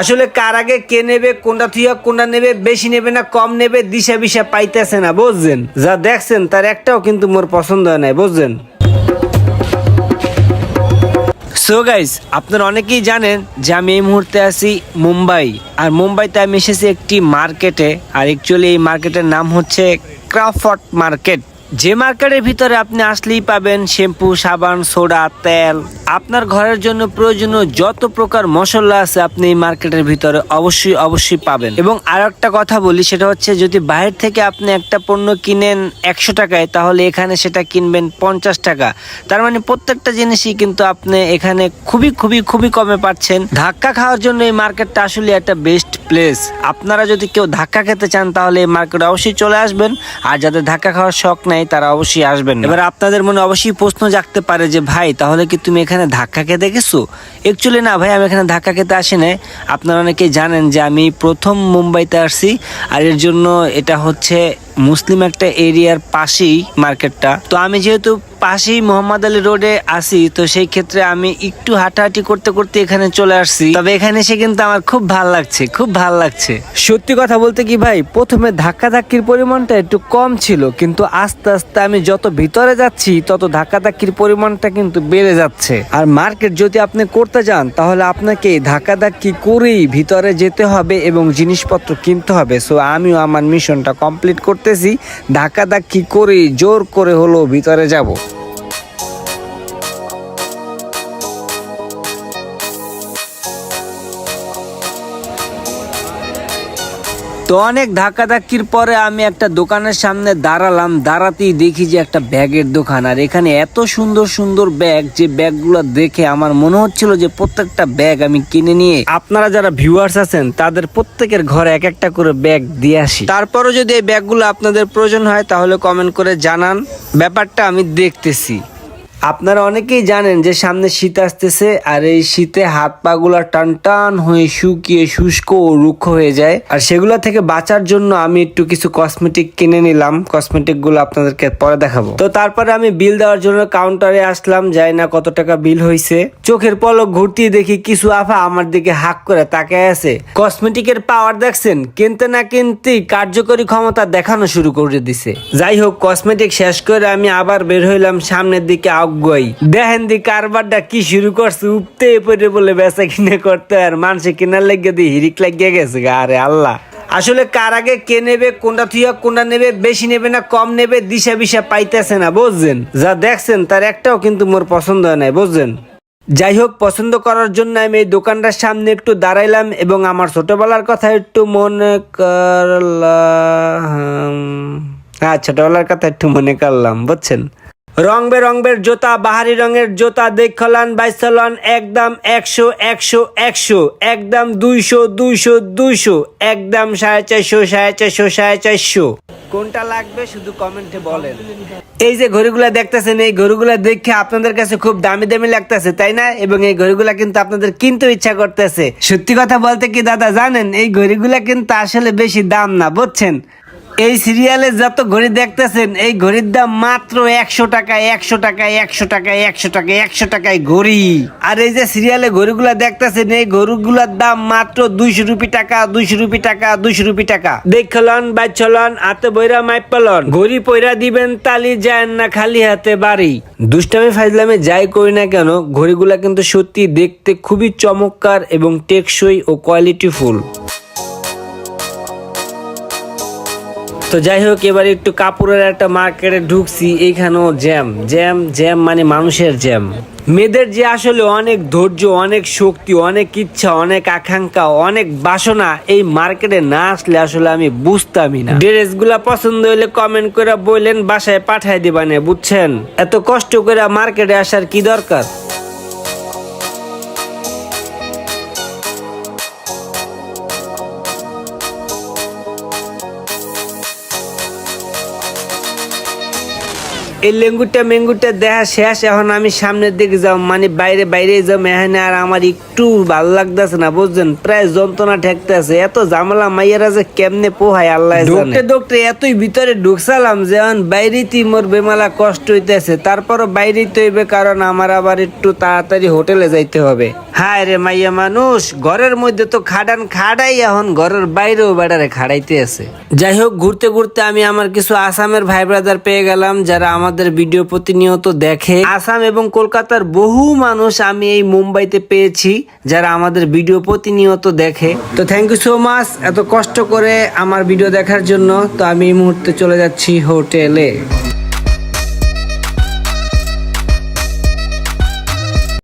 আসলে কার আগে কে নেবে, কোনটা থুইয়া কোনটা নেবে, বেশি নেবে না কম নেবে, দিশা বিশা পাইতেছে না, বুঝছেন? যা দেখছেন তার একটাও কিন্তু মোর পছন্দ হয় নাই, বুঝছেন? সো গাইস, আপনারা অনেকেই জানেন যে আমি এই মুহূর্তে আছি মুম্বাই। আর মুম্বাইতে আমি এসেছি একটি মার্কেটে। আর অ্যাকচুয়ালি এই মার্কেটের নাম হচ্ছে ক্রাফট মার্কেট। যে মার্কেটের ভিতরে আপনি আসলেই পাবেন শ্যাম্পু, সাবান, সোডা, তেল, আপনার ঘরের জন্য প্রয়োজনীয় যত প্রকার মশলা আছে আপনি এই মার্কেটের ভিতরে অবশ্যই পাবেন। এবং আর একটা কথা বলি, সেটা হচ্ছে যদি বাইরে থেকে আপনি একটা পণ্য কিনেন 100 টাকায়, তাহলে এখানে সেটা কিনবেন 50 টাকা। তার মানে প্রত্যেকটা জিনিসই কিন্তু আপনি এখানে খুবই কমে পাচ্ছেন। ধাক্কা খাওয়ার জন্য এই মার্কেটটা আসলে একটা বেস্ট প্লেস। আপনারা যদি কেউ ধাক্কা খেতে চান তাহলে এই মার্কেটে অবশ্যই চলে আসবেন। আর যাদের ধাক্কা খাওয়ার শখ নাই তারা অবশ্যই আসবেন। এবার আপনাদের মনে অবশ্যই প্রশ্ন জাগতে পারে যে ভাই, তাহলে কি তুমি এখানে ধাক্কা খেতে গেছো? অ্যাকচুয়ালি না ভাই, আমি এখানে ধাক্কা খেতে আসি না। আপনারা অনেকেই জানেন যে আমি প্রথম মুম্বাইতে আসছি। আর এর জন্য এটা হচ্ছে মুসলিম একটা এরিয়ার পাশেই মার্কেটটা। তো আমি যেহেতু পাশেই মোহাম্মদ আলী রোডে আসি, তো সেই ক্ষেত্রে আমি একটু হাঁটাহাঁটি করতে করতে এখানে চলে আসছি। তবে এখানে এসে কিন্তু আমার খুব ভাল লাগছে। সত্যি কথা বলতে কি ভাই, প্রথমে ধাক্কাধাক্কির পরিমাণটা একটু কম ছিল, কিন্তু আস্তে আস্তে আমি যত ভিতরে যাচ্ছি তত ধাক্কাধাক্কির পরিমাণটা কিন্তু বেড়ে যাচ্ছে। আর মার্কেট যদি আপনি করতে যান তাহলে আপনাকে ধাক্কাধাক্কি করেই ভিতরে যেতে হবে এবং জিনিসপত্র কিনতে হবে। সো আমিও আমার মিশনটা কমপ্লিট করতেছি, ধাক্কাধাক্কি করেই জোর করে হলো ভিতরে যাব। তো অনেক ধাক্কাধাক্কির পরে আমি একটা দোকানের সামনে দাঁড়ালাম। দাঁড়াতেই দেখি যে একটা ব্যাগের দোকান। আর এখানে এত সুন্দর ব্যাগ, যে ব্যাগগুলো দেখে আমার মনে হচ্ছিল যে প্রত্যেকটা ব্যাগ আমি কিনে নিয়ে আপনারা যারা ভিউয়ার্স আছেন তাদের প্রত্যেকের ঘরে এক একটা করে ব্যাগ দিয়ে আসি। তারপরও যদি এই ব্যাগগুলো আপনাদের প্রয়োজন হয় তাহলে কমেন্ট করে জানান, ব্যাপারটা আমি দেখতেছি। আপনারা অনেকেই জানেন যে সামনে শীত আসতেছে। আর এই শীতে হাত পা গুলা টান হয়ে শুকিয়ে শুষ্ক ও রুক্ষ হয়ে যায়। আর সেগুলা থেকে বাঁচার জন্য আমি একটু কিছু কসমেটিক কিনে নিলাম। কসমেটিক গুলো আপনাদেরকে পরে দেখাবো। তো তারপরে আমি বিল দেওয়ার জন্য কাউন্টারে আসলাম। যাই না কত টাকা বিল হয়েছে, চোখের পলক ঘুরতেই দেখি কিছু আফা আমার দিকে হাক করে তাকায় আছে। কসমেটিকের পাওয়ার দেখছেন, কিনতে না কিনতেই কার্যকরী ক্ষমতা দেখানো শুরু করে দিছে। যাই হোক, কসমেটিক শেষ করে আমি আবার বের হইলাম সামনের দিকে। দেখেন দি কারবারটা কি শুরু করছে, উপতে পড়ে বলে বেচা কিনে করতে। আর মানুষে কেনার লেগে দিয়ে হিরিক লাগিয়ে গেছে। আরে আল্লাহ, আসলে কার আগে কে নেবে, কোনটা থুইয়া কোনটা নেবে, বেশি নেবে না কম নেবে, দিশা বিশা পাইতেছে না, বুঝছেন? যা দেখছেন তার একটাও কিন্তু মোর পছন্দ হয় নাই, বুঝছেন? যাই হোক, পছন্দ করার জন্য আমি এই দোকানটার সামনে একটু দাঁড়াইলাম এবং আমার ছোটবেলার কথা একটু মনে করলাম। হ্যাঁ, ছোটবেলার কথা একটু মনে করলাম, বুঝছেন? রং বেরঙের জুতা, বাহারি রঙের জুতা দেখলাম, বাইসালন একদম 100, একদম 200, একদম 450, কোনটা লাগবে শুধু কমেন্টে বলেন। এই যে ঘড়িগুলা দেখতেছেন, এই ঘড়িগুলা দেখে আপনাদের কাছে খুব দামি লাগতেছে, তাই না? এবং এই ঘড়িগুলা কিন্তু আপনাদের কিনতে ইচ্ছা করতেছে। সত্যি কথা বলতে কি দাদা জানেন, এই ঘড়িগুলা কিন্তু আসলে বেশি দাম না, বুঝছেন? এই সিরিয়ালে যত ঘড়ি দেখতেছেন, এই ঘড়ির দাম মাত্র 100 টাকায় ঘড়ি। আর এই যে সিরিয়ালে ঘড়িগুলা দেখতেছেন, এই ঘড়িগুলার দাম মাত্র 200 টাকা। দেখলন বাইচলন, হাতে বইরা মাইপলন, ঘড়ি পয়রা দিবেন তালি, যায় না খালি হাতে বাড়ি। দুষ্টামি ফাইজলামে যাই করি না কেন, ঘড়িগুলা কিন্তু সত্যি দেখতে খুবই চমৎকার এবং টেকসই ও কোয়ালিটিফুল। তো যাই হোক, এবার একটু কাপড়ের একটা মার্কেটে ঢুকছি। এইখানেও জ্যাম মানে মানুষের জ্যাম। মেয়েদের যে আসলে অনেক ধৈর্য, অনেক শক্তি, অনেক ইচ্ছা, অনেক আকাঙ্ক্ষা, অনেক বাসনা, এই মার্কেটে না আসলে আসলে আমি বুঝতামই না। ড্রেসগুলা পছন্দ হইলে কমেন্ট করে বললেন, বাসায় পাঠাই দিবানে, বুঝছেন? এত কষ্ট করে মার্কেটে আসার কি দরকার? এই মেঙ্গুরটা দেখা শেষ। এখন আমি সামনের দিকে যাও, মানে বাইরে যাও এখানে। আর আমার একটু ভালো লাগতেছে না, বুঝছেন? প্রায় যন্ত্রণা ঠেকতেছে। এত ঝামেলা মাইয়ারা যে কেমনে পোহায় আল্লাহ জানে। ঢুকতে এতই ভিতরে ঢুকসালাম যে এখন বাইরেতেই মোর বেমালা কষ্ট হইতেছে। তারপরও বাইরেই তো হইবে, কারণ আমার আবার একটু তাড়াতাড়ি হোটেলে যাইতে হবে। হায় রে মাইয়া মানুষ, ঘরের মধ্যে তো খাডান খাড়াই, এখন ঘরের বাইরেও বেড়ারে খাড়াইতে আছে। যাই হোক, ঘুরতে ঘুরতে আমি আমার কিছু আসামের ভাই ব্রাদার পেয়ে গেলাম, যারা আমাদের ভিডিও প্রতিনিয়ত দেখে। আসাম এবং কলকাতার বহু মানুষ আমি এই মুম্বাইতে পেয়েছি, যারা আমাদের ভিডিও প্রতিনিয়ত দেখে। তো থ্যাংক ইউ সো মাচ এত কষ্ট করে আমার ভিডিও দেখার জন্য। তো আমি এই মুহূর্তে চলে যাচ্ছি হোটেলে।